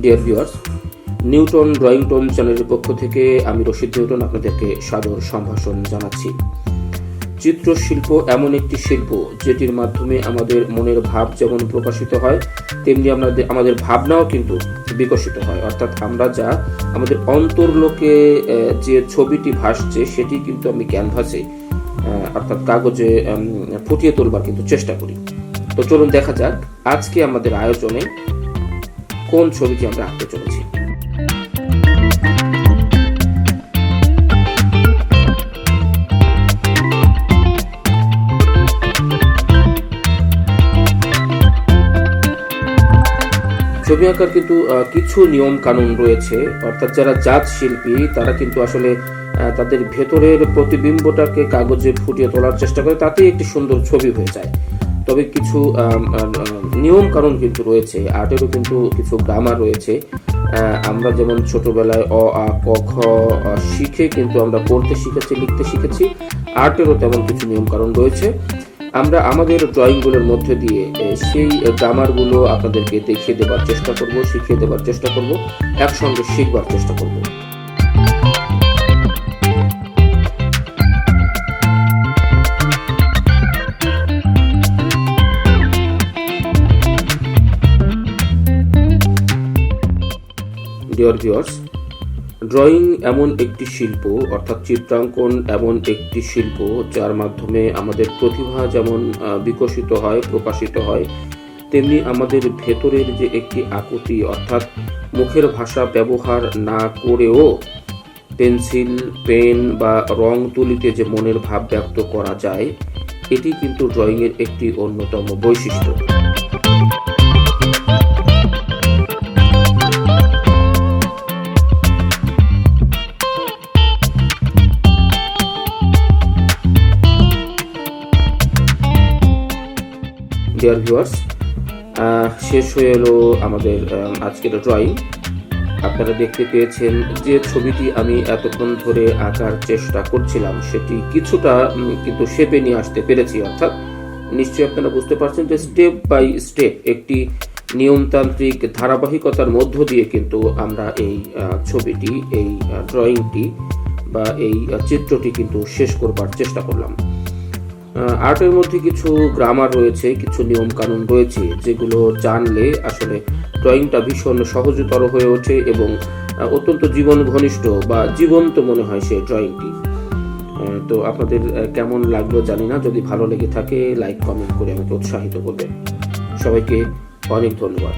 Dear viewers, Newton drawing tone চ্যানেলের পক্ষ থেকে আমি রশিদ নিউটন আপনাদেরকে সাদর সম্ভাষণ জানাচ্ছি। চিত্রশিল্প এমন একটি শিল্প যেটির মাধ্যমে আমাদের মনের ভাব যেমন প্রকাশিত হয়, তেমনি আমাদের ভাবনাও কিন্তু বিকশিত হয়। অর্থাৎ আমরা যা আমাদের অন্তর্লোকে যে ছবিটি ভাসছে সেটি কিন্তু আমি ক্যানভাসে অর্থাৎ কাগজে ফুটিয়ে তোলবার কিন্তু চেষ্টা করি। তো চলুন দেখা যাক আজকে আমাদের আয়োজনে কোন ছবিটি আমরা আঁকতে চলেছি। ছবি আঁকার কিন্তু কিছু নিয়ম কানুন রয়েছে। অর্থাৎ যারা জাত শিল্পী তারা কিন্তু আসলে তাদের ভেতরের প্রতিবিম্বটাকে কাগজে ফুটিয়ে তোলার চেষ্টা করে, তাতেই একটি সুন্দর ছবি হয়ে যায়। তবে কিছু নিয়ম কানুন কিন্তু রয়েছে, আর্টেরও কিন্তু কিছু গ্রামার রয়েছে। আমরা যেমন ছোটবেলায় অ আ ক খ শিখে কিন্তু আমরা পড়তে শিখেছি, লিখতে শিখেছি, আর্টেরও তেমন কিছু নিয়ম কানুন রয়েছে। আমরা আমাদের ড্রয়িংগুলোর মধ্যে দিয়ে সেই গ্রামারগুলো আপনাদেরকে দেখিয়ে দেবার চেষ্টা করব, শিখিয়ে দেবার চেষ্টা করব, একসঙ্গে শিখবার চেষ্টা করব। ডিয়ার ভিউয়ার্স, ড্রয়িং এমন একটি শিল্প, অর্থাৎ চিত্রাঙ্কন এমন একটি শিল্প যার মাধ্যমে আমাদের প্রতিভা যেমন বিকশিত হয়, প্রকাশিত হয়, তেমনি আমাদের ভেতরের যে একটি আকুতি, অর্থাৎ মুখের ভাষা ব্যবহার না করেও পেন্সিল, পেন বা রং তুলিতে যে মনের ভাব ব্যক্ত করা যায়, এটি কিন্তু ড্রয়িংয়ের একটি অন্যতম বৈশিষ্ট্য। ডিয়ার ভিউয়ার্স, শেষ হয়ে এলো আমাদের আজকের ড্রয়িং। আপনারা দেখতে পেয়েছেন যে ছবিটি আমি এতক্ষণ ধরে আঁকার চেষ্টা করছিলাম সেটি কিছুটা কিন্তু শেপে নিয়ে আসতে পেরেছি। অর্থাৎ নিশ্চয়ই আপনারা বুঝতে পারছেন যে স্টেপ বাই স্টেপ একটি নিয়মতান্ত্রিক ধারাবাহিকতার মধ্য দিয়ে কিন্তু আমরা এই ছবিটি, এই ড্রয়িংটি বা এই চিত্রটি কিন্তু শেষ করবার চেষ্টা করলাম। আর্টের মধ্যে কিছু গ্রামার রয়েছে, কিছু নিয়ম কানুন রয়েছে যেগুলো জানলে আসলে ড্রয়িংটা ভীষণ সহজতর হয়ে ওঠে এবং অত্যন্ত জীবন ঘনিষ্ঠ বা জীবন্ত মনে হয় সেই ড্রয়িংটি। তো আপনাদের কেমন লাগলো জানি না, যদি ভালো লেগে থাকে লাইক কমেন্ট করে আমাকে উৎসাহিত করবেন। সবাইকে অনেক ধন্যবাদ।